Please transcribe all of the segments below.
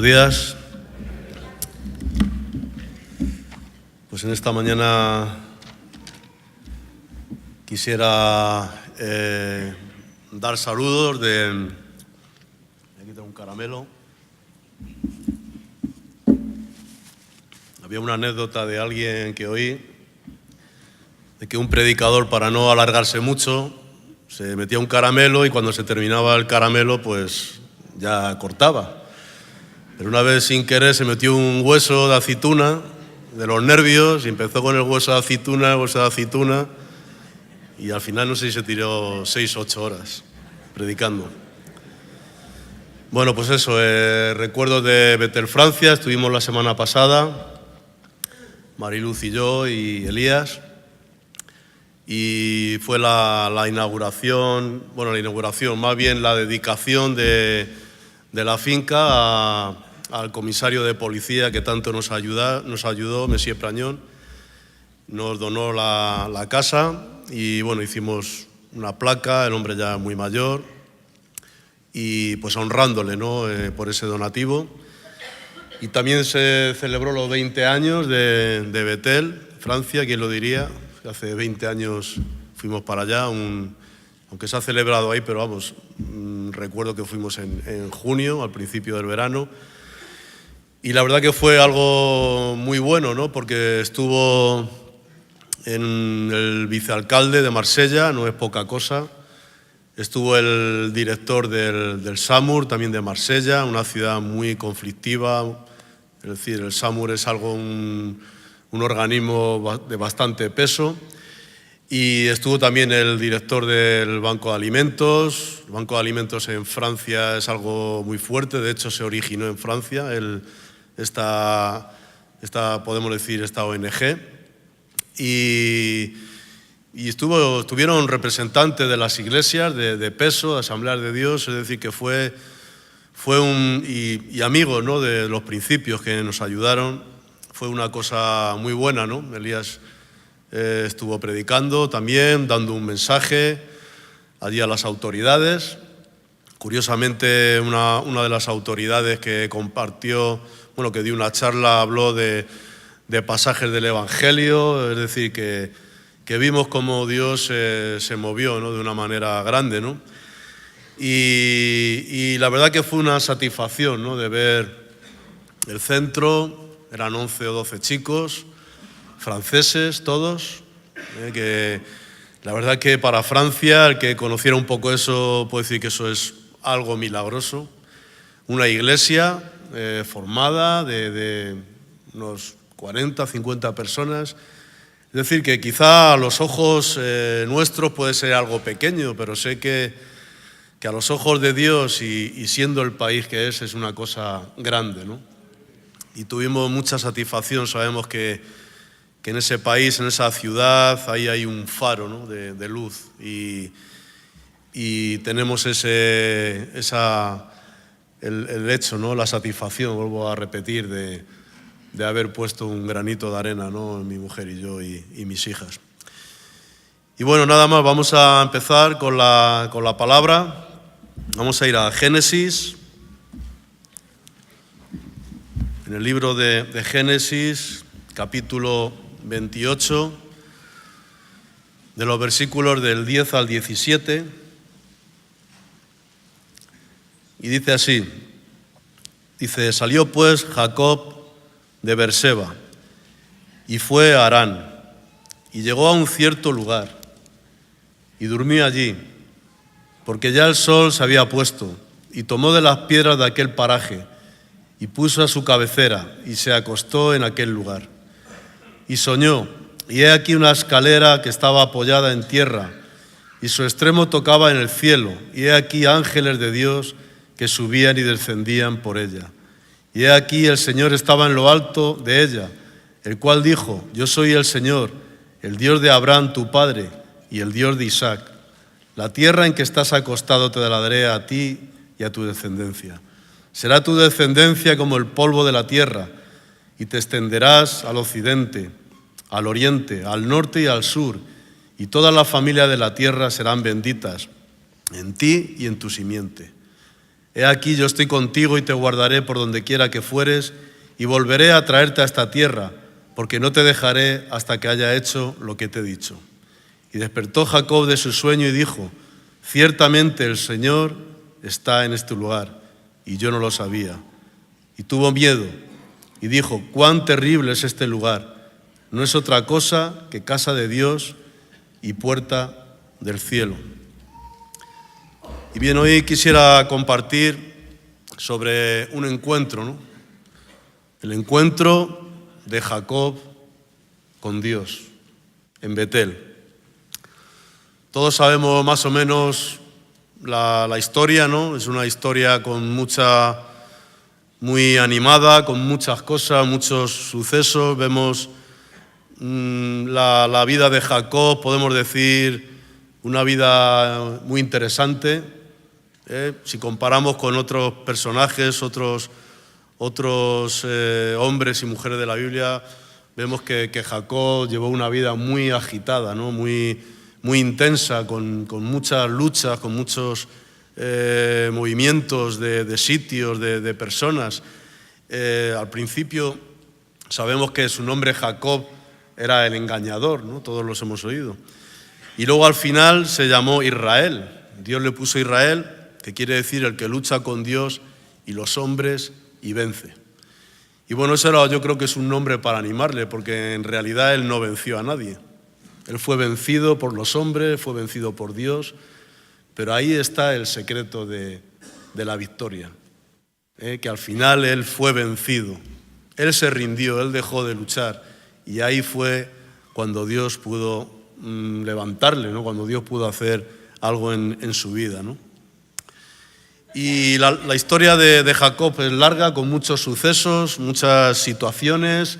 Buenos días. Pues en esta mañana quisiera dar saludos de... Aquí tengo un caramelo. Había una anécdota de alguien que oí, de que un predicador, para no alargarse mucho, se metía un caramelo y cuando se terminaba el caramelo, pues ya cortaba. Pero una vez sin querer se metió un hueso de aceituna de los nervios y empezó con el hueso de aceituna y al final no sé si se tiró 6 o 8 horas predicando. Bueno, pues eso, recuerdos de Betel, Francia. Estuvimos la semana pasada, Mariluz y yo y Elías, y fue la inauguración, más bien la dedicación de la finca al comisario de policía que tanto nos ayudó, Monsieur Prañón. Nos donó la casa y bueno, hicimos una placa, el hombre ya muy mayor, y pues honrándole, ¿no? Por ese donativo. Y también se celebró los 20 años de Betel, Francia, ¿quién lo diría? Hace 20 años fuimos para allá, aunque se ha celebrado ahí, pero vamos, recuerdo que fuimos en junio, al principio del verano, y la verdad que fue algo muy bueno, ¿no? Porque estuvo en el vicealcalde de Marsella, no es poca cosa, estuvo el director del SAMUR, también de Marsella, una ciudad muy conflictiva, es decir, el SAMUR es un organismo de bastante peso. Y estuvo también el director del Banco de Alimentos. El Banco de Alimentos en Francia es algo muy fuerte, de hecho se originó en Francia, podemos decir, esta ONG. Y estuvieron representantes de las iglesias de peso, de Asambleas de Dios, es decir, que fue y amigos, ¿no? De los principios que nos ayudaron. Fue una cosa muy buena, ¿no? Elías estuvo predicando también, dando un mensaje allí a las autoridades. Curiosamente, una de las autoridades que compartió, que dio una charla, habló de pasajes del Evangelio, es decir, que vimos cómo Dios se movió, ¿no? De una manera grande, ¿no? Y la verdad que fue una satisfacción, ¿no? De ver el centro, eran 11 o 12 chicos, franceses todos, que la verdad que para Francia, el que conociera un poco eso, puede decir que eso es algo milagroso. Una iglesia formada de unos 40, 50 personas. Es decir, que quizá a los ojos nuestros puede ser algo pequeño, pero sé que a los ojos de Dios y siendo el país que es una cosa grande, ¿no? Y tuvimos mucha satisfacción, sabemos que en ese país, en esa ciudad, ahí hay un faro, ¿no? de luz y tenemos el hecho, ¿no? La satisfacción, vuelvo a repetir, de haber puesto un granito de arena, ¿no? Mi mujer y yo y mis hijas. Y bueno, nada más, vamos a empezar con la palabra. Vamos a ir a Génesis. En el libro de Génesis, capítulo 28, de los versículos del 10 al 17, y dice así, salió pues Jacob de Berseba y fue a Harán y llegó a un cierto lugar y durmió allí, porque ya el sol se había puesto, y tomó de las piedras de aquel paraje y puso a su cabecera y se acostó en aquel lugar. Y soñó, y he aquí una escalera que estaba apoyada en tierra, y su extremo tocaba en el cielo, y he aquí ángeles de Dios que subían y descendían por ella. Y he aquí el Señor estaba en lo alto de ella, el cual dijo, yo soy el Señor, el Dios de Abraham tu padre, y el Dios de Isaac. La tierra en que estás acostado te la daré a ti y a tu descendencia. Será tu descendencia como el polvo de la tierra, y te extenderás al occidente, al oriente, al norte y al sur, y todas las familias de la tierra serán benditas en ti y en tu simiente. He aquí, yo estoy contigo y te guardaré por donde quiera que fueres, y volveré a traerte a esta tierra, porque no te dejaré hasta que haya hecho lo que te he dicho. Y despertó Jacob de su sueño y dijo: ciertamente el Señor está en este lugar, y yo no lo sabía. Y tuvo miedo, y dijo: cuán terrible es este lugar. No es otra cosa que casa de Dios y puerta del cielo. Y bien, hoy quisiera compartir sobre un encuentro, ¿no? El encuentro de Jacob con Dios en Betel. Todos sabemos más o menos la historia, ¿no? Es una historia muy animada, con muchas cosas, muchos sucesos. Vemos la vida de Jacob, podemos decir, una vida muy interesante. Si comparamos con otros personajes, otros hombres y mujeres de la Biblia, vemos que Jacob llevó una vida muy agitada, ¿no? muy intensa, con muchas luchas, con muchos movimientos de sitios, de personas. Al principio sabemos que su nombre Jacob era el engañador, ¿no? Todos los hemos oído. Y luego al final se llamó Israel. Dios le puso Israel, que quiere decir el que lucha con Dios y los hombres y vence. Y bueno, eso yo creo que es un nombre para animarle, porque en realidad él no venció a nadie. Él fue vencido por los hombres, fue vencido por Dios, pero ahí está el secreto de la victoria, que al final él fue vencido. Él se rindió, él dejó de luchar, y ahí fue cuando Dios pudo levantarle, ¿no? Cuando Dios pudo hacer algo en su vida, ¿no? Y la historia de Jacob es larga, con muchos sucesos, muchas situaciones,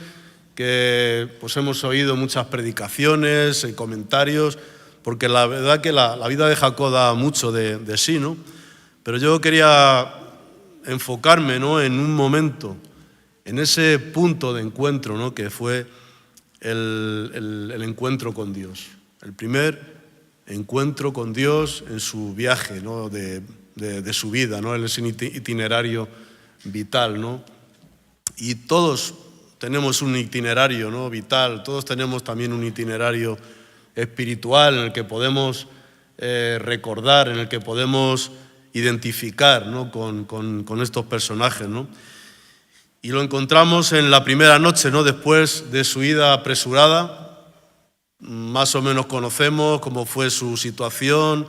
que pues hemos oído muchas predicaciones y comentarios, porque la verdad que la vida de Jacob da mucho de sí, ¿no? Pero yo quería enfocarme, ¿no?, en un momento, en ese punto de encuentro, ¿no?, que fue el encuentro con Dios. El primer encuentro con Dios en su viaje, ¿no?, de su vida, ¿no?, en ese itinerario vital, ¿no? Y todos tenemos un itinerario, ¿no?, vital, todos tenemos también un itinerario espiritual en el que podemos recordar, en el que podemos identificar, ¿no?, con estos personajes, ¿no? Y lo encontramos en la primera noche, ¿no?, después de su ida apresurada. Más o menos conocemos cómo fue su situación.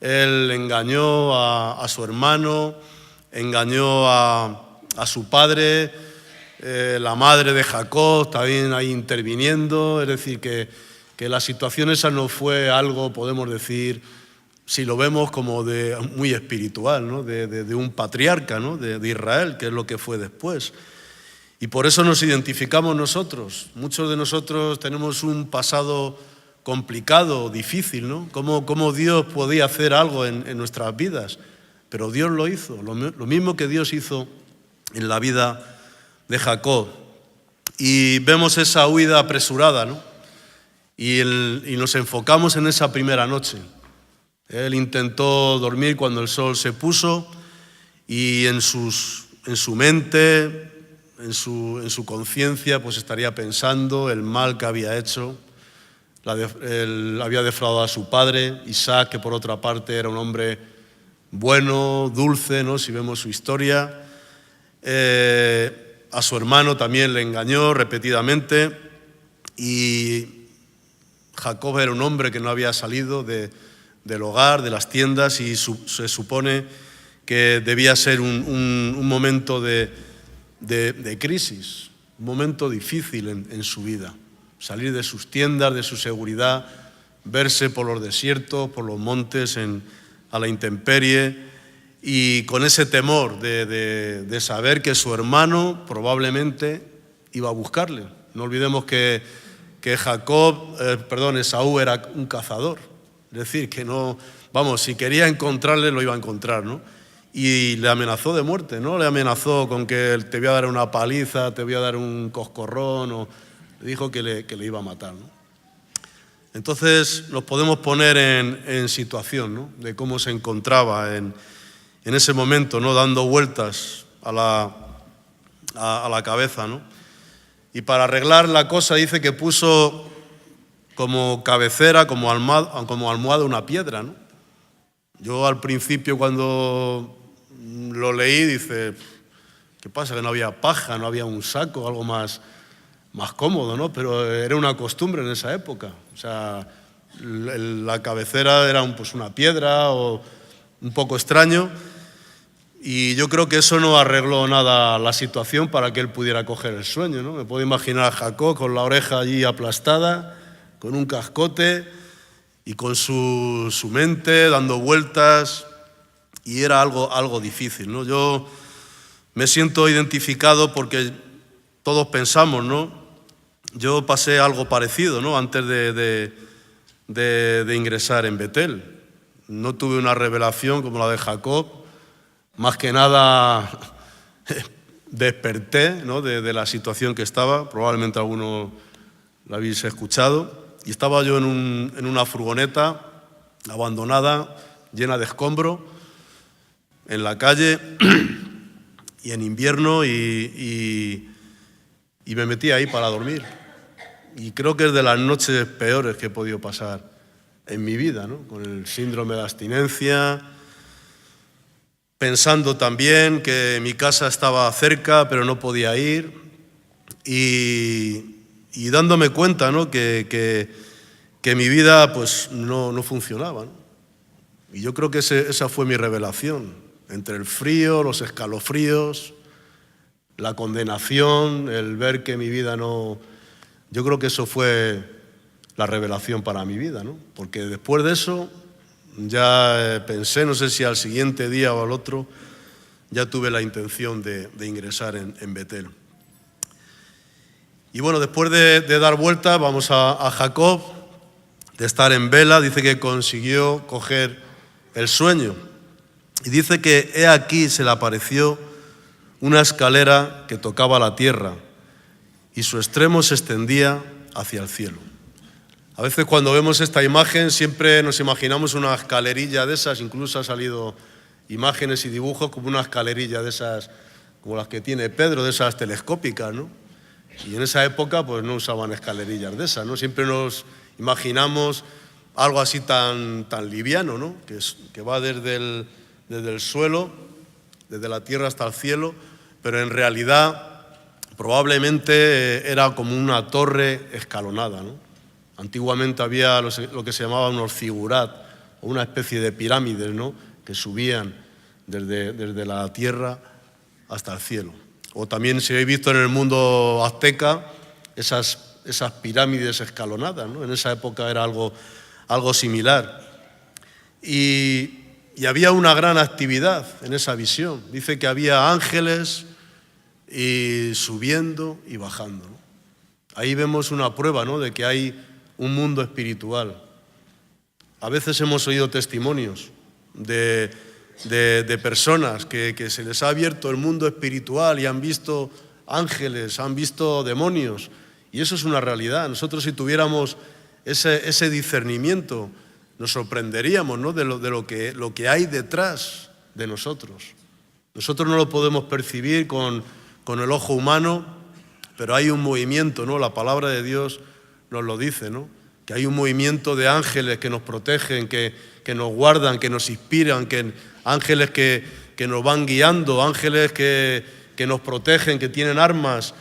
Él engañó a su hermano, engañó a su padre, la madre de Jacob también ahí interviniendo. Es decir, que la situación esa no fue algo, podemos decir, si lo vemos como muy espiritual, ¿no?, de un patriarca, ¿no?, de Israel, que es lo que fue después. Y por eso nos identificamos nosotros. Muchos de nosotros tenemos un pasado complicado, difícil, ¿no? Cómo Dios podía hacer algo en nuestras vidas. Pero Dios lo hizo, lo mismo que Dios hizo en la vida de Jacob. Y vemos esa huida apresurada, ¿no? Y nos enfocamos en esa primera noche. Él intentó dormir cuando el sol se puso, y en su mente, en su conciencia, pues estaría pensando el mal que había hecho. Él había defraudado a su padre, Isaac, que por otra parte era un hombre bueno, dulce, ¿no?, si vemos su historia. A su hermano también le engañó repetidamente, y Jacob era un hombre que no había salido del hogar, de las tiendas, y se supone que debía ser un momento de crisis, un momento difícil en su vida. Salir de sus tiendas, de su seguridad, verse por los desiertos, por los montes, a la intemperie, y con ese temor de saber que su hermano probablemente iba a buscarle. No olvidemos que Esaú era un cazador, es decir, que no, si quería encontrarle lo iba a encontrar, ¿no? Y le amenazó de muerte, ¿no? Le amenazó con que te voy a dar una paliza, te voy a dar un coscorrón, o le dijo que le iba a matar, ¿no? Entonces nos podemos poner en situación, ¿no?, de cómo se encontraba en en ese momento, ¿no? Dando vueltas a la cabeza, ¿no? Y para arreglar la cosa dice que puso como cabecera, como almohada una piedra, ¿no? Yo al principio cuando lo leí, dice, ¿qué pasa? Que no había paja, no había un saco, algo más cómodo, ¿no? Pero era una costumbre en esa época. O sea, la cabecera era pues una piedra o un poco extraño, y yo creo que eso no arregló nada la situación para que él pudiera coger el sueño, ¿no? Me puedo imaginar a Jacob con la oreja allí aplastada, con un cascote y con su mente dando vueltas, y era algo difícil, ¿no? Yo me siento identificado porque todos pensamos, ¿no? Yo pasé algo parecido, ¿no? Antes de ingresar en Betel. No tuve una revelación como la de Jacob, más que nada desperté, ¿no? de la situación que estaba, probablemente alguno la habéis escuchado, y estaba yo en una furgoneta abandonada, llena de escombros, en la calle, y en invierno, y me metí ahí para dormir. Y creo que es de las noches peores que he podido pasar en mi vida, ¿no? Con el síndrome de abstinencia, pensando también que mi casa estaba cerca, pero no podía ir, y dándome cuenta, ¿no? que mi vida pues, no funcionaba, ¿no? Y yo creo que esa fue mi revelación, entre el frío, los escalofríos, la condenación, el ver que mi vida no... Yo creo que eso fue la revelación para mi vida, ¿no? Porque después de eso ya pensé, no sé si al siguiente día o al otro, ya tuve la intención de ingresar en Betel. Y bueno, después de dar vuelta, vamos a Jacob, de estar en vela, dice que consiguió coger el sueño. Y dice que he aquí se le apareció una escalera que tocaba la tierra y su extremo se extendía hacia el cielo. A veces cuando vemos esta imagen siempre nos imaginamos una escalerilla de esas, incluso ha salido imágenes y dibujos como una escalerilla de esas, como las que tiene Pedro, de esas telescópicas, ¿no? Y en esa época pues no usaban escalerillas de esas, ¿no? Siempre nos imaginamos algo así tan liviano, ¿no? Que va desde el suelo, desde la tierra hasta el cielo, pero en realidad probablemente era como una torre escalonada, ¿no? Antiguamente había lo que se llamaba unos zigurat, o una especie de pirámides, ¿no? Que subían desde la tierra hasta el cielo. O también se habéis visto en el mundo azteca esas pirámides escalonadas, ¿no? En esa época era algo similar. Y había una gran actividad en esa visión. Dice que había ángeles y subiendo y bajando, ¿no? Ahí vemos una prueba, ¿no? De que hay un mundo espiritual. A veces hemos oído testimonios de personas que se les ha abierto el mundo espiritual y han visto ángeles, han visto demonios, y eso es una realidad. Nosotros, si tuviéramos ese discernimiento, nos sorprenderíamos, ¿no? de lo que hay detrás de nosotros. Nosotros no lo podemos percibir con el ojo humano, pero hay un movimiento, ¿no? La palabra de Dios nos lo dice, ¿no? Que hay un movimiento de ángeles que nos protegen, que nos guardan, que nos inspiran, ángeles que nos van guiando, ángeles que nos protegen, que tienen armas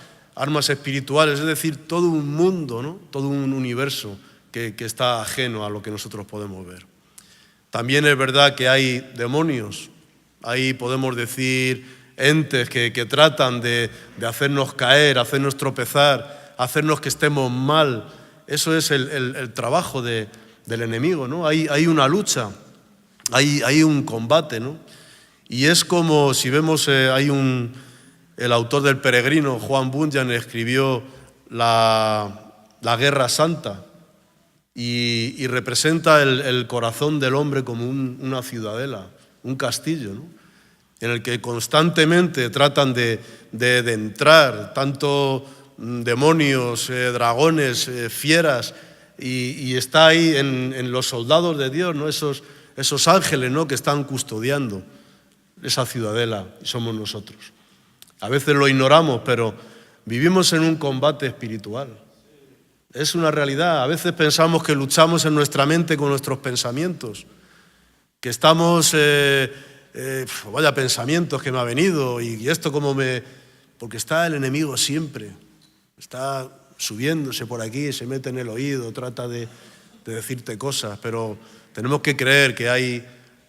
espirituales, es decir, todo un mundo, ¿no? Todo un universo que está ajeno a lo que nosotros podemos ver. También es verdad que hay demonios, ahí podemos decir entes que tratan de hacernos caer, hacernos tropezar, hacernos que estemos mal. Eso es el trabajo del enemigo, ¿no? Hay una lucha, hay un combate, ¿no? Y es como si vemos, el autor del Peregrino, Juan Bunyan, escribió la Guerra Santa y representa el corazón del hombre como una ciudadela, un castillo, ¿no? En el que constantemente tratan de entrar tanto demonios, dragones, fieras, y está ahí en los soldados de Dios, ¿no? Esos ángeles, ¿no? Que están custodiando. esa ciudadela y somos nosotros. A veces lo ignoramos, pero vivimos en un combate espiritual. Es una realidad. A veces pensamos que luchamos en nuestra mente con nuestros pensamientos, que estamos, vaya pensamientos que me ha venido y esto como me... Porque está el enemigo siempre, está subiéndose por aquí, se mete en el oído, trata de decirte cosas, pero tenemos que creer que hay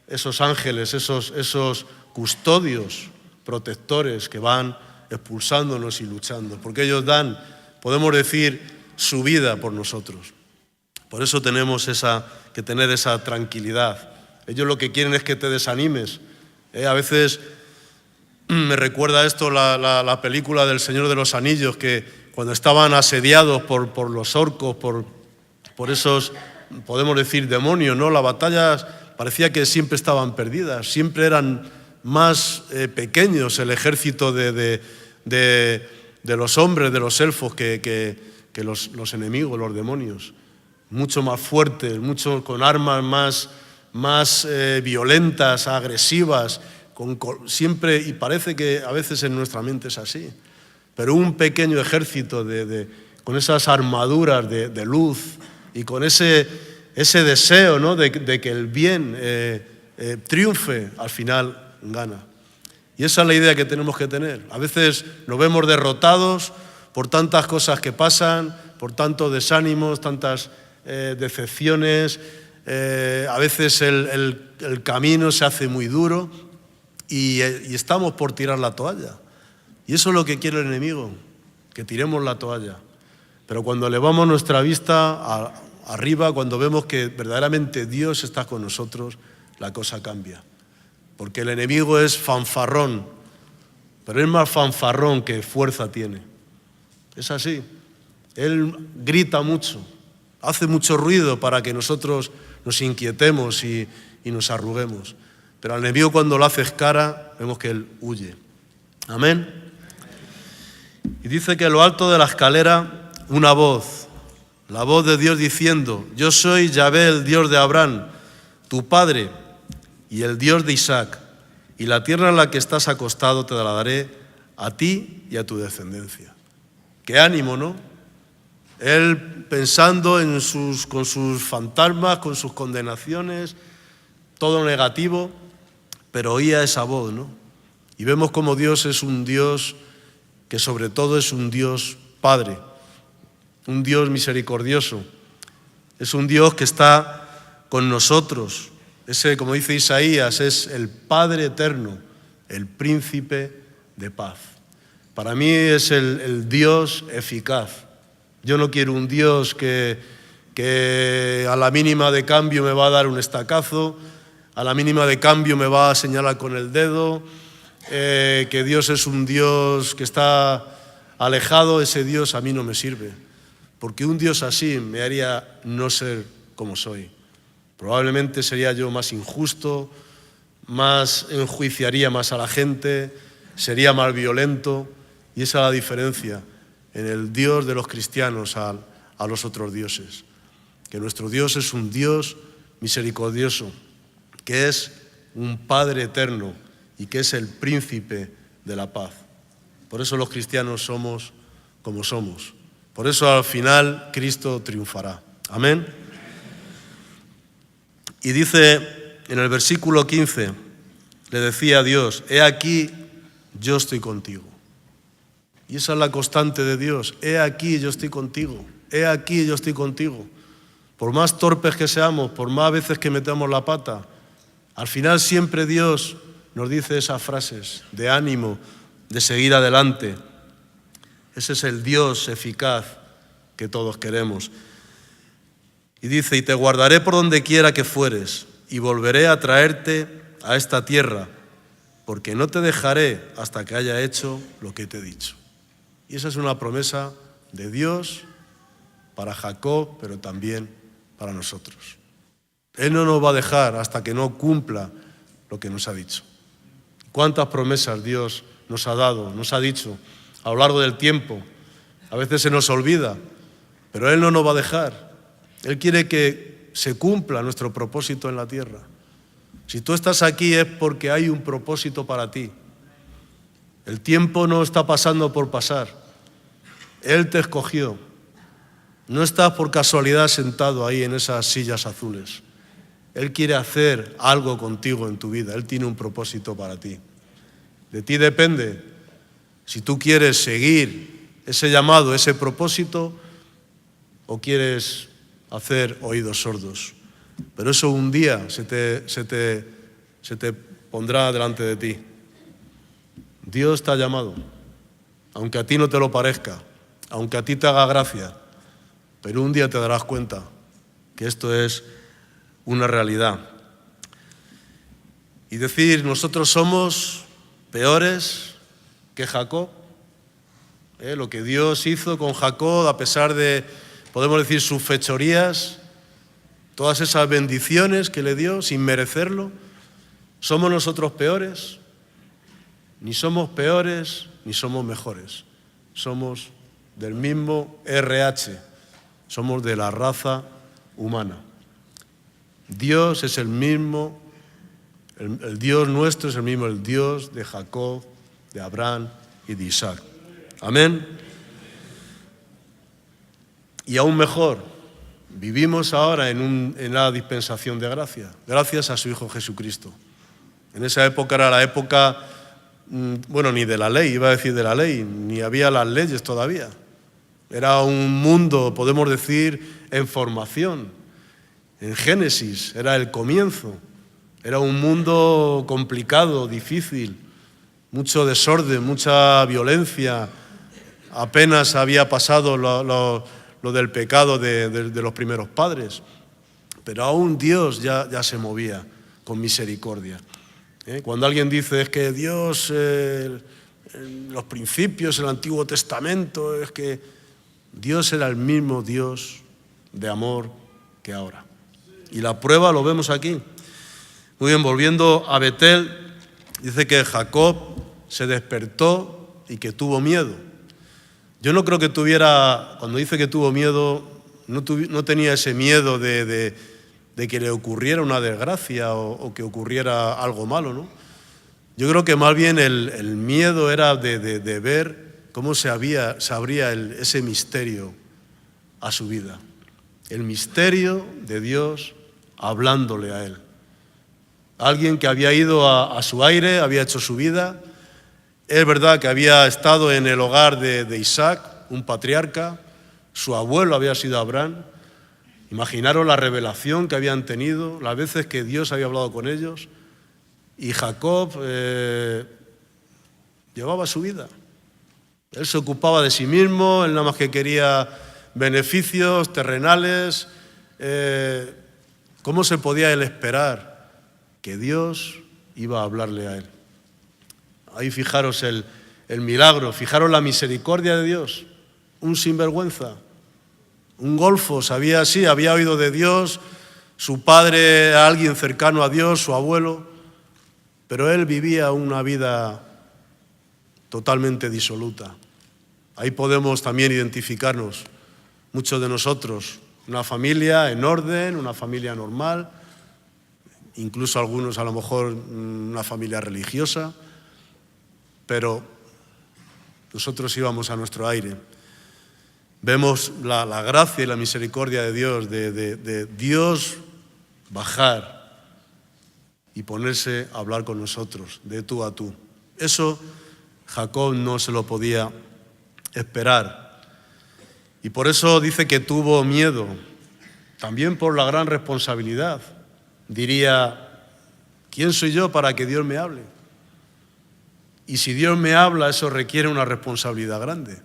esos ángeles, esos custodios, protectores que van expulsándonos y luchando, porque ellos dan, podemos decir, su vida por nosotros. Por eso tenemos que tener esa tranquilidad. Ellos lo que quieren es que te desanimes. A veces me recuerda esto la película del Señor de los Anillos, que cuando estaban asediados por los orcos, por esos, podemos decir, demonios, ¿no? Las batallas parecía que siempre estaban perdidas, siempre eran más pequeños el ejército de los hombres, de los elfos, que los enemigos, los demonios. Mucho más fuertes, mucho con armas más violentas, agresivas, siempre, y parece que a veces en nuestra mente es así. Pero un pequeño ejército con esas armaduras de luz y con ese deseo, ¿no? de que el bien triunfe, al final gana. Y esa es la idea que tenemos que tener. A veces nos vemos derrotados por tantas cosas que pasan, por tantos desánimos, tantas decepciones. A veces el camino se hace muy duro y estamos por tirar la toalla. Y eso es lo que quiere el enemigo, que tiremos la toalla. Pero cuando elevamos nuestra vista arriba, cuando vemos que verdaderamente Dios está con nosotros, la cosa cambia. Porque el enemigo es fanfarrón, pero es más fanfarrón que fuerza tiene. Es así. Él grita mucho, hace mucho ruido para que nosotros nos inquietemos y nos arruguemos. Pero al enemigo, cuando lo haces cara, vemos que él huye. Amén. Y dice que en lo alto de la escalera una voz, la voz de Dios diciendo: yo soy Yahvé, el Dios de Abraham, tu padre, y el Dios de Isaac, y la tierra en la que estás acostado te la daré a ti y a tu descendencia. Qué ánimo, ¿no? Él pensando con sus fantasmas, con sus condenaciones, todo negativo, pero oía esa voz, ¿no? Y vemos como Dios es un Dios que sobre todo es un Dios Padre, un Dios misericordioso, es un Dios que está con nosotros. Ese, como dice Isaías, es el Padre eterno, el príncipe de paz. Para mí es el Dios eficaz. Yo no quiero un Dios que a la mínima de cambio me va a dar un estacazo, a la mínima de cambio me va a señalar con el dedo, que Dios es un Dios que está alejado. Ese Dios a mí no me sirve, porque un Dios así me haría no ser como soy. Probablemente sería yo más injusto, más enjuiciaría más a la gente, sería más violento, y esa es la diferencia en el Dios de los cristianos a los otros dioses. Que nuestro Dios es un Dios misericordioso, que es un Padre eterno y que es el príncipe de la paz. Por eso los cristianos somos como somos. Por eso al final Cristo triunfará. Amén. Y dice en el versículo 15, le decía a Dios: he aquí, yo estoy contigo. Y esa es la constante de Dios: he aquí, yo estoy contigo. He aquí, yo estoy contigo. Por más torpes que seamos, por más veces que metamos la pata, al final siempre Dios nos dice esas frases de ánimo, de seguir adelante. Ese es el Dios eficaz que todos queremos. Y dice: y te guardaré por donde quiera que fueres, y volveré a traerte a esta tierra, porque no te dejaré hasta que haya hecho lo que te he dicho. Y esa es una promesa de Dios para Jacob, pero también para nosotros. Él no nos va a dejar hasta que no cumpla lo que nos ha dicho. ¿Cuántas promesas Dios nos ha dado, nos ha dicho a lo largo del tiempo? A veces se nos olvida, pero Él no nos va a dejar. Él quiere que se cumpla nuestro propósito en la tierra. Si tú estás aquí es porque hay un propósito para ti. El tiempo no está pasando por pasar. Él te escogió. No estás por casualidad sentado ahí en esas sillas azules. Él quiere hacer algo contigo en tu vida. Él tiene un propósito para ti. De ti depende si tú quieres seguir ese llamado, ese propósito, o quieres hacer oídos sordos. Pero eso un día se te pondrá delante de ti. Dios te ha llamado, aunque a ti no te lo parezca, aunque a ti te haga gracia, pero un día te darás cuenta que esto es una realidad. Y decir, nosotros somos peores que Jacob. Lo que Dios hizo con Jacob, a pesar de, podemos decir, sus fechorías, todas esas bendiciones que le dio sin merecerlo, ¿somos nosotros peores? Ni somos peores, ni somos mejores. Somos del mismo RH, somos de la raza humana. Dios es el mismo, el Dios nuestro es el mismo, el Dios de Jacob, de Abraham y de Isaac. Amén. Y aún mejor, vivimos ahora en la dispensación de gracia, gracias a su Hijo Jesucristo. En esa época era la época, bueno, ni de la ley, iba a decir de la ley, ni había las leyes todavía. Era un mundo, podemos decir, en formación. En Génesis era el comienzo. Era un mundo complicado, difícil, mucho desorden, mucha violencia. Apenas había pasado lo del pecado de los primeros padres. Pero aún Dios ya se movía con misericordia. Cuando alguien dice es que Dios, los principios, el Antiguo Testamento, es que Dios era el mismo Dios de amor que ahora. Y la prueba lo vemos aquí. Muy bien, volviendo a Betel, dice que Jacob se despertó y que tuvo miedo. Yo no creo que tuviera, cuando dice que tuvo miedo, no tenía ese miedo de que le ocurriera una desgracia o que ocurriera algo malo, ¿no? Yo creo que más bien el miedo era de ver cómo se abría ese misterio a su vida. El misterio de Dios hablándole a él. Alguien que había ido a su aire, había hecho su vida. Es verdad que había estado en el hogar de Isaac, un patriarca. Su abuelo había sido Abraham. Imaginaros la revelación que habían tenido, las veces que Dios había hablado con ellos. Y Jacob llevaba su vida. Él se ocupaba de sí mismo, él nada más que quería beneficios terrenales. ¿Cómo se podía él esperar que Dios iba a hablarle a él? Ahí fijaros el milagro, fijaros la misericordia de Dios. Un sinvergüenza, un golfo, había oído de Dios, su padre, alguien cercano a Dios, su abuelo, pero él vivía una vida totalmente disoluta. Ahí podemos también identificarnos, muchos de nosotros, una familia en orden, una familia normal, incluso algunos a lo mejor una familia religiosa, pero nosotros íbamos a nuestro aire. Vemos la gracia y la misericordia de Dios, de Dios bajar y ponerse a hablar con nosotros, de tú a tú. Eso Jacob no se lo podía esperar. Y por eso dice que tuvo miedo, también por la gran responsabilidad. Diría, ¿quién soy yo para que Dios me hable? Y si Dios me habla, eso requiere una responsabilidad grande.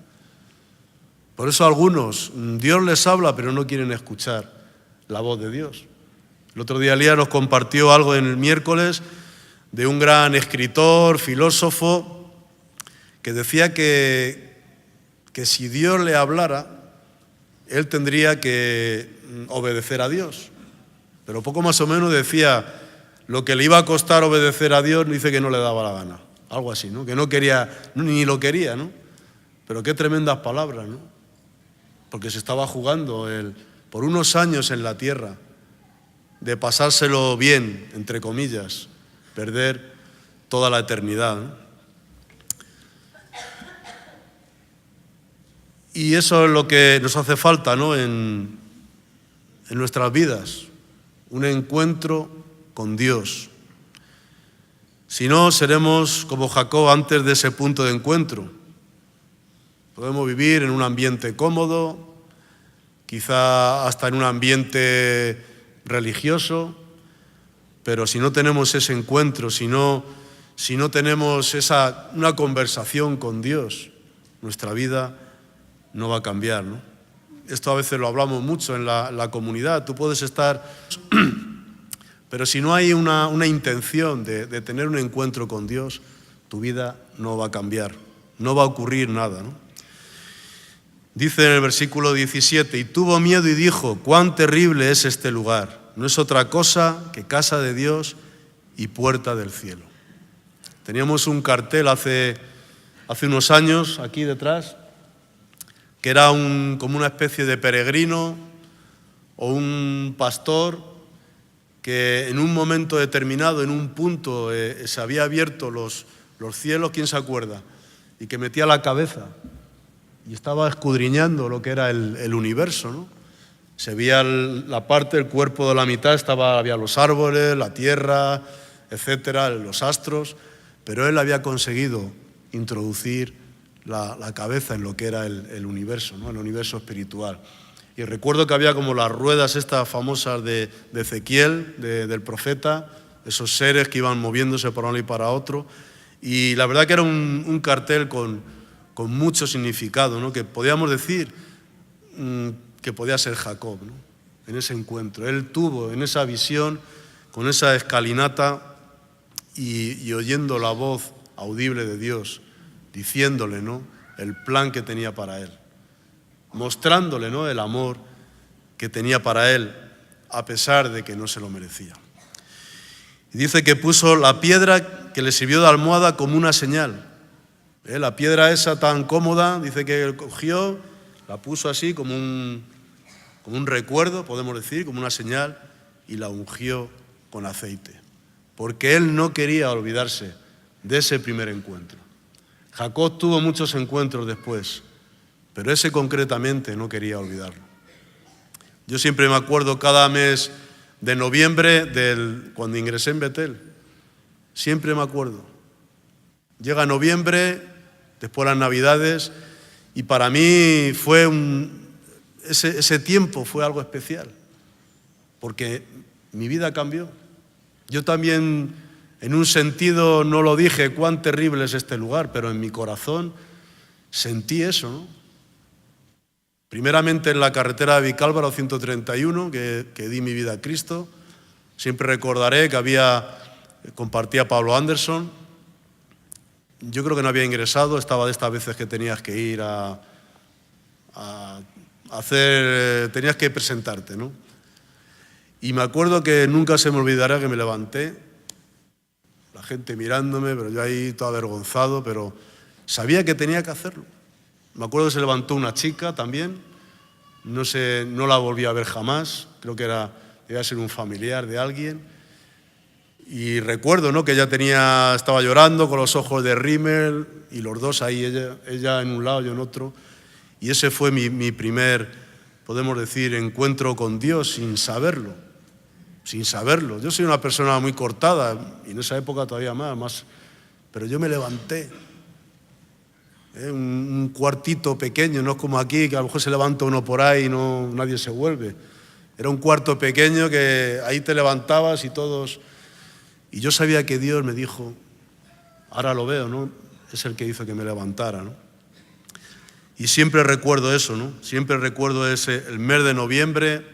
Por eso algunos, Dios les habla, pero no quieren escuchar la voz de Dios. El otro día Elías nos compartió algo en el miércoles de un gran escritor, filósofo, que decía que si Dios le hablara, él tendría que obedecer a Dios. Pero poco más o menos decía, lo que le iba a costar obedecer a Dios, dice que no le daba la gana. Algo así, ¿no? Que no quería, ni lo quería, ¿no? Pero qué tremendas palabras, ¿no? Porque se estaba jugando por unos años en la tierra. de pasárselo bien, entre comillas, perder toda la eternidad, ¿no? Y eso es lo que nos hace falta, ¿no?, en nuestras vidas, un encuentro con Dios. Si no, seremos como Jacob antes de ese punto de encuentro. Podemos vivir en un ambiente cómodo, quizá hasta en un ambiente religioso, pero si no tenemos ese encuentro, si no tenemos una conversación con Dios, nuestra vida no va a cambiar, ¿no? Esto a veces lo hablamos mucho en la comunidad. Tú puedes estar, pero si no hay una intención de tener un encuentro con Dios, tu vida no va a cambiar, no va a ocurrir nada, ¿no? Dice en el versículo 17, y tuvo miedo y dijo, cuán terrible es este lugar. No es otra cosa que casa de Dios y puerta del cielo. Teníamos un cartel hace unos años aquí detrás, que era como una especie de peregrino o un pastor que en un momento determinado, en un punto, se había abierto los cielos, ¿quién se acuerda? Y que metía la cabeza y estaba escudriñando lo que era el universo, ¿no? Se veía la parte, el cuerpo de la mitad, había los árboles, la tierra, etcétera, los astros, pero él había conseguido introducir la cabeza en lo que era el universo, ¿no?, el universo espiritual. Y recuerdo que había como las ruedas estas famosas de Ezequiel, del profeta, esos seres que iban moviéndose para uno y para otro, y la verdad que era un cartel con mucho significado, ¿no?, que podíamos decir que podía ser Jacob, ¿no?, en ese encuentro. Él tuvo en esa visión, con esa escalinata y oyendo la voz audible de Dios, diciéndole, ¿no?, el plan que tenía para él, mostrándole, ¿no?, el amor que tenía para él, a pesar de que no se lo merecía. Y dice que puso la piedra que le sirvió de almohada como una señal. La piedra esa tan cómoda, dice que él cogió, la puso así como un recuerdo, podemos decir, como una señal, y la ungió con aceite, porque él no quería olvidarse de ese primer encuentro. Jacob tuvo muchos encuentros después, pero ese concretamente no quería olvidarlo. Yo siempre me acuerdo cada mes de noviembre cuando ingresé en Betel. Siempre me acuerdo. Llega noviembre, después las Navidades, y para mí fue ese tiempo fue algo especial, porque mi vida cambió. Yo también, en un sentido, no lo dije, cuán terrible es este lugar, pero en mi corazón sentí eso, ¿no? Primeramente en la carretera de Vicálvaro 131, que di mi vida a Cristo. Siempre recordaré que compartía Pablo Anderson. Yo creo que no había ingresado, estaba de estas veces que tenías que ir tenías que presentarte, ¿no? Y me acuerdo que nunca se me olvidará que me levanté, la gente mirándome, pero yo ahí todo avergonzado, pero sabía que tenía que hacerlo. Me acuerdo que se levantó una chica también, no la volví a ver jamás, creo que debía ser un familiar de alguien. Y recuerdo, ¿no?, que ella estaba llorando con los ojos de rímel y los dos ahí, ella en un lado, yo en otro. Y ese fue mi primer, podemos decir, encuentro con Dios sin saberlo. Sin saberlo. Yo soy una persona muy cortada y en esa época todavía más, pero yo me levanté. Un cuartito pequeño, no es como aquí, que a lo mejor se levanta uno por ahí y nadie se vuelve. Era un cuarto pequeño que ahí te levantabas y todos... Y yo sabía que Dios me dijo, ahora lo veo, ¿no?, es el que hizo que me levantara, ¿no? Y siempre recuerdo eso, ¿no? Siempre recuerdo el mes de noviembre,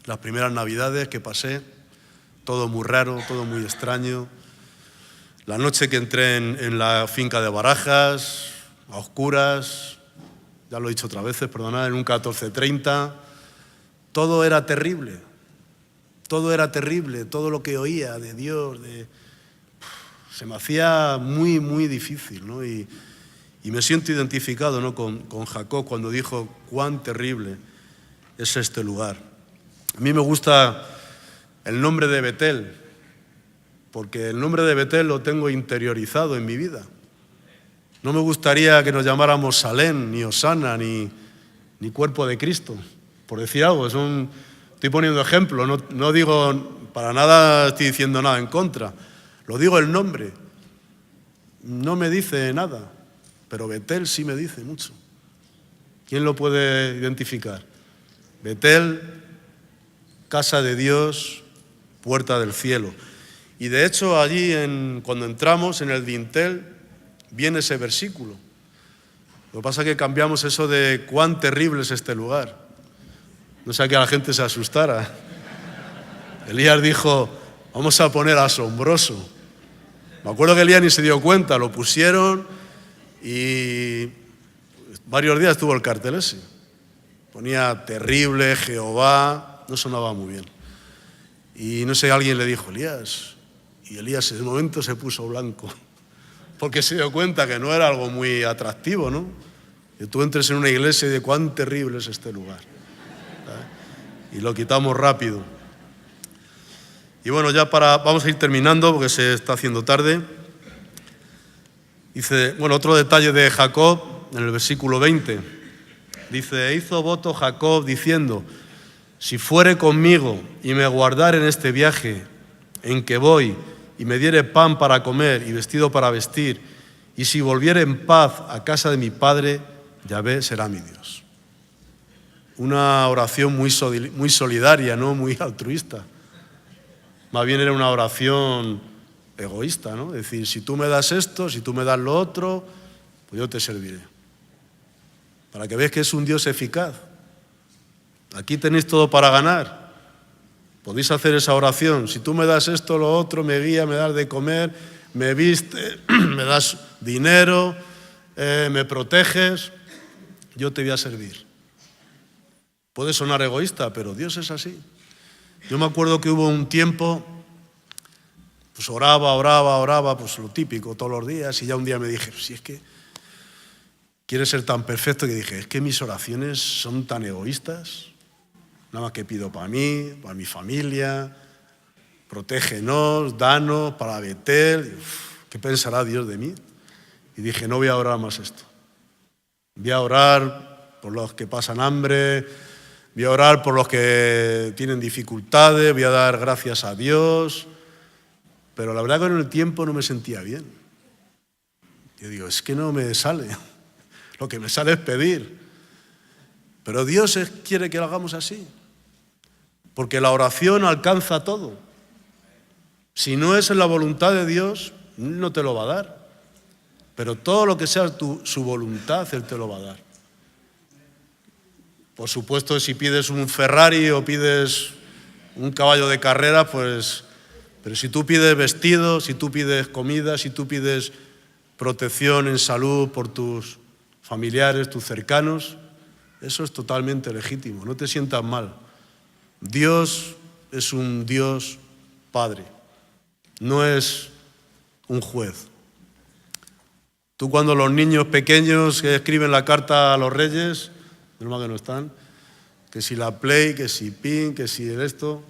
las primeras Navidades que pasé, todo muy raro, todo muy extraño. La noche que entré en la finca de Barajas, a oscuras, ya lo he dicho otras veces, perdonad, en un 14:30, todo era terrible, todo lo que oía de Dios, se me hacía muy, muy difícil, ¿no? Y me siento identificado, ¿no?, con Jacob cuando dijo cuán terrible es este lugar. A mí me gusta el nombre de Betel, porque el nombre de Betel lo tengo interiorizado en mi vida. No me gustaría que nos llamáramos Salem, ni Osana, ni Cuerpo de Cristo, por decir algo. Estoy poniendo ejemplo, no digo, para nada estoy diciendo nada en contra. Lo digo el nombre. No me dice nada, pero Betel sí me dice mucho. ¿Quién lo puede identificar? Betel, casa de Dios, puerta del cielo. Y de hecho allí, cuando entramos en el dintel, viene ese versículo. Lo que pasa es que cambiamos eso de cuán terrible es este lugar. No sea que la gente se asustara. Elías dijo, vamos a poner asombroso. Me acuerdo que Elías ni se dio cuenta, lo pusieron y varios días tuvo el cartel ese. Ponía terrible, Jehová, no sonaba muy bien. Y no sé, alguien le dijo, Elías, y Elías en ese momento se puso blanco, porque se dio cuenta que no era algo muy atractivo, ¿no? Que tú entres en una iglesia y de cuán terrible es este lugar. ¿Sabes? Y lo quitamos rápido. Y bueno, ya vamos a ir terminando porque se está haciendo tarde. Dice, bueno, otro detalle de Jacob, en el versículo 20. Dice, hizo voto Jacob diciendo, si fuere conmigo y me guardare en este viaje en que voy y me diere pan para comer y vestido para vestir, y si volviere en paz a casa de mi padre, Yahvé será mi Dios. Una oración muy solidaria, no muy altruista. Más bien era una oración egoísta, ¿no? Es decir, si tú me das esto, si tú me das lo otro, pues yo te serviré. Para que veas que es un Dios eficaz. Aquí tenéis todo para ganar. Podéis hacer esa oración. Si tú me das esto, lo otro, me guías, me das de comer, me viste, me das dinero, me proteges, yo te voy a servir. Puede sonar egoísta, pero Dios es así. Yo me acuerdo que hubo un tiempo, pues oraba, pues lo típico todos los días, y ya un día me dije, si es que quieres ser tan perfecto, que dije, es que mis oraciones son tan egoístas, nada más que pido para mí, para mi familia, protégenos, danos, para Betel, ¿qué pensará Dios de mí? Y dije, no voy a orar más esto, voy a orar por los que pasan hambre, voy a orar por los que tienen dificultades, voy a dar gracias a Dios, pero la verdad que con el tiempo no me sentía bien. Yo digo, es que no me sale, lo que me sale es pedir. Pero Dios quiere que lo hagamos así, porque la oración alcanza todo. Si no es en la voluntad de Dios, no te lo va a dar, pero todo lo que sea su voluntad, Él te lo va a dar. Por supuesto, si pides un Ferrari o pides un caballo de carrera, pues, pero si tú pides vestido, si tú pides comida, si tú pides protección en salud por tus familiares, tus cercanos, eso es totalmente legítimo, no te sientas mal. Dios es un Dios Padre, no es un juez. Tú cuando los niños pequeños que escriben la carta a los reyes, menos mal que no están, que si la Play, que si PIN, que si esto,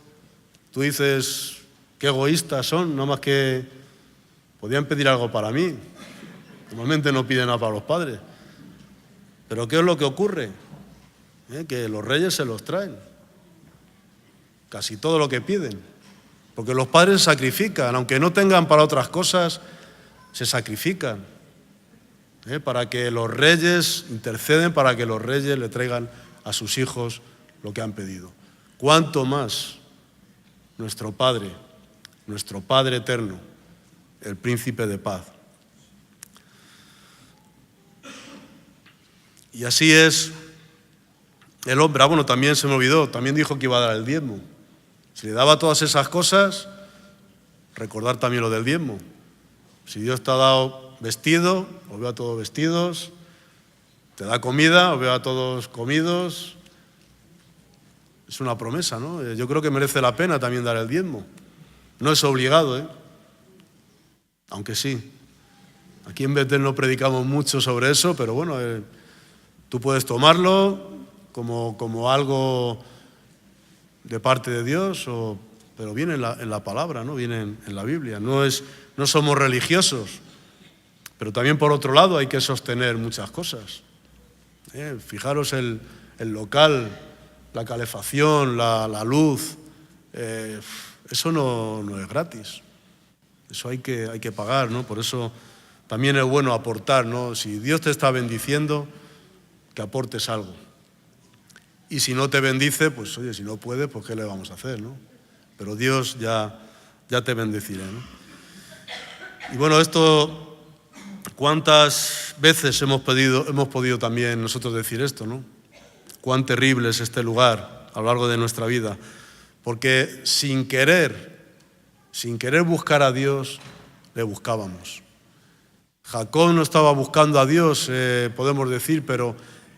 tú dices, qué egoístas son, nada más que podían pedir algo para mí. Normalmente no piden nada para los padres. Pero ¿qué es lo que ocurre? Que los reyes se los traen. Casi todo lo que piden. Porque los padres sacrifican, aunque no tengan para otras cosas, se sacrifican. Para que los reyes interceden, para que los reyes le traigan a sus hijos lo que han pedido. ¿Cuánto más nuestro Padre eterno, el Príncipe de paz? Y así es el hombre. Bueno, también se me olvidó, también dijo que iba a dar el diezmo. Si le daba todas esas cosas, recordar también lo del diezmo. Si Dios te ha dado vestido, os veo a todos vestidos, te da comida, os veo a todos comidos. Es una promesa, ¿no? Yo creo que merece la pena también dar el diezmo. No es obligado, aunque sí. Aquí en Betel no predicamos mucho sobre eso, pero bueno, tú puedes tomarlo como algo de parte de Dios o pero viene en la palabra, ¿no? Viene en la Biblia. No somos religiosos, pero también por otro lado hay que sostener muchas cosas. Fijaros el local, la calefacción, la luz, eso no es gratis. Eso hay que pagar, ¿no? Por eso también es bueno aportar, ¿no? Si Dios te está bendiciendo, que aportes algo. Y si no te bendice, pues oye, si no puede, pues ¿qué le vamos a hacer, no? Pero Dios ya te bendecirá, ¿no? Y bueno, esto, ¿cuántas veces hemos podido también nosotros decir esto, ¿no? Cuán terrible es este lugar a lo largo de nuestra vida. Porque sin querer buscar a Dios, le buscábamos. Jacob no estaba buscando a Dios, podemos decir, pero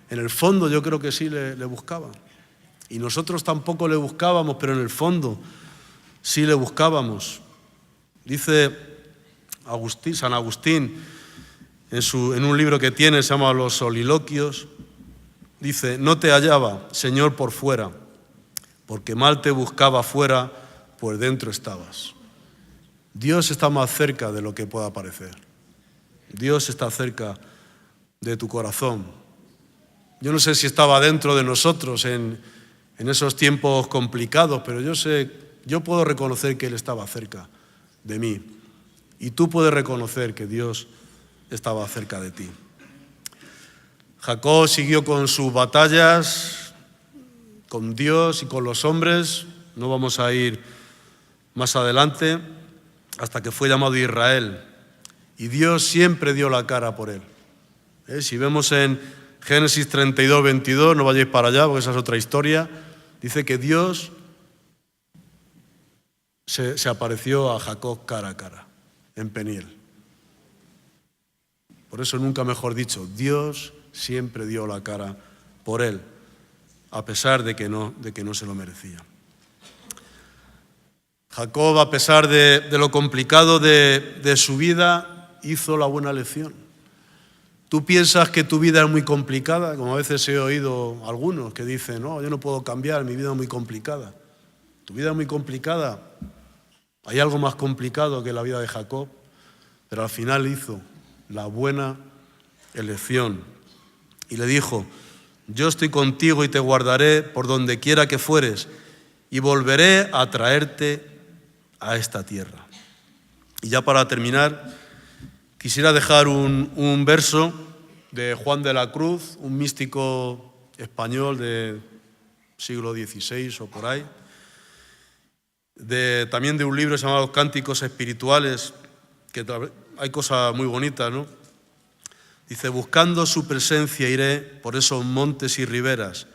en el fondo yo creo que sí le buscaba. Y nosotros tampoco le buscábamos, pero en el fondo sí le buscábamos. Dice San Agustín, en un libro que tiene, se llama Los Soliloquios, dice: no te hallaba, Señor, por fuera, porque mal te buscaba fuera, pues dentro estabas. Dios está más cerca de lo que pueda parecer. Dios está cerca de tu corazón. Yo no sé si estaba dentro de nosotros en esos tiempos complicados, pero yo puedo reconocer que Él estaba cerca de mí. Y tú puedes reconocer que Dios estaba cerca de ti. Jacob siguió con sus batallas, con Dios y con los hombres. No vamos a ir más adelante, hasta que fue llamado Israel. Y Dios siempre dio la cara por él. Si vemos en Génesis 32, 22, no vayáis para allá porque esa es otra historia, dice que Dios se apareció a Jacob cara a cara, en Peniel. Por eso, nunca mejor dicho, Dios siempre dio la cara por él, a pesar de que no se lo merecía. Jacob, a pesar de lo complicado de su vida, hizo la buena elección. ¿Tú piensas que tu vida es muy complicada? Como a veces he oído algunos que dicen: no, yo no puedo cambiar, mi vida es muy complicada. ¿Tu vida es muy complicada? Hay algo más complicado que la vida de Jacob, pero al final hizo la buena elección. Y le dijo: yo estoy contigo y te guardaré por donde quiera que fueres, y volveré a traerte a esta tierra. Y ya para terminar, quisiera dejar un verso de Juan de la Cruz, un místico español del siglo XVI o por ahí, también de un libro llamado Cánticos Espirituales, que hay cosas muy bonitas, ¿no? Dice: buscando su presencia iré por esos montes y riberas,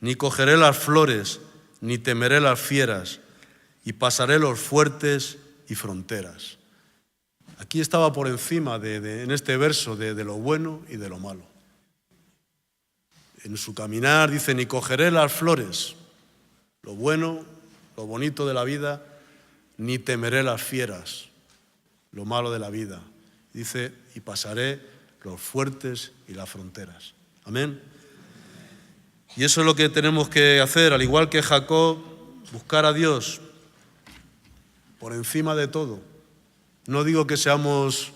ni cogeré las flores, ni temeré las fieras, y pasaré los fuertes y fronteras. Aquí estaba por encima, en este verso, de lo bueno y de lo malo. En su caminar dice: ni cogeré las flores, lo bueno, lo bonito de la vida, ni temeré las fieras, lo malo de la vida. Dice: y pasaré los fuertes y las fronteras. Amén. Y eso es lo que tenemos que hacer, al igual que Jacob, buscar a Dios por encima de todo. No digo que seamos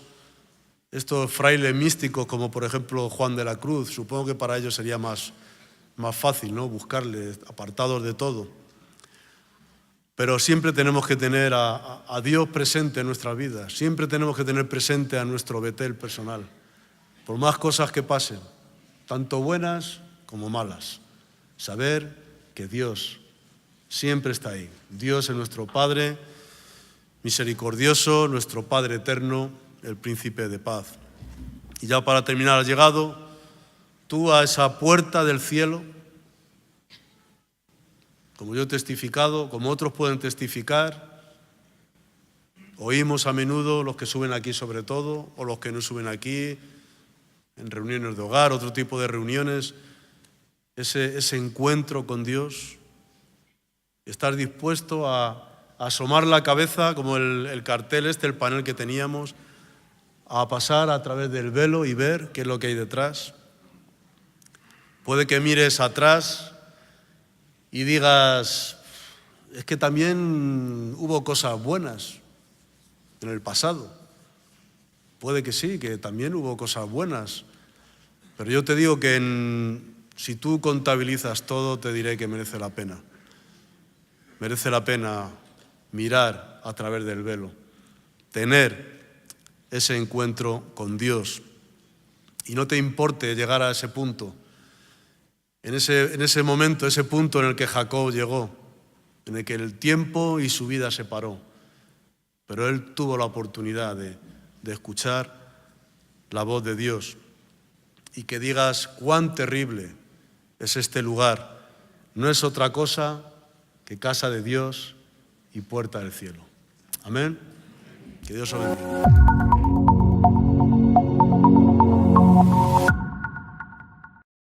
estos frailes místicos como por ejemplo Juan de la Cruz. Supongo que para ellos sería más fácil, ¿no? Buscarle, apartados de todo. Pero siempre tenemos que tener a Dios presente en nuestras vidas. Siempre tenemos que tener presente a nuestro Betel personal. Por más cosas que pasen, tanto buenas como malas. Saber que Dios siempre está ahí. Dios es nuestro Padre misericordioso, nuestro Padre eterno, el Príncipe de paz. Y ya para terminar, has llegado tú a esa puerta del cielo, como yo he testificado, como otros pueden testificar. Oímos a menudo, los que suben aquí sobre todo, o los que no suben aquí, en reuniones de hogar, otro tipo de reuniones, ese encuentro con Dios, estar dispuesto a asomar la cabeza, como el cartel el panel que teníamos, a pasar a través del velo y ver qué es lo que hay detrás. Puede que mires atrás y digas: es que también hubo cosas buenas en el pasado. Puede que sí, que también hubo cosas buenas. Pero yo te digo que si tú contabilizas todo, te diré que merece la pena. Merece la pena mirar a través del velo, tener ese encuentro con Dios y no te importe llegar a ese punto, en ese momento, ese punto en el que Jacob llegó, en el que el tiempo y su vida se paró. Pero él tuvo la oportunidad de escuchar la voz de Dios y que digas cuán terrible es este lugar. No es otra cosa que casa de Dios y puerta del cielo. Amén. Que Dios os bendiga.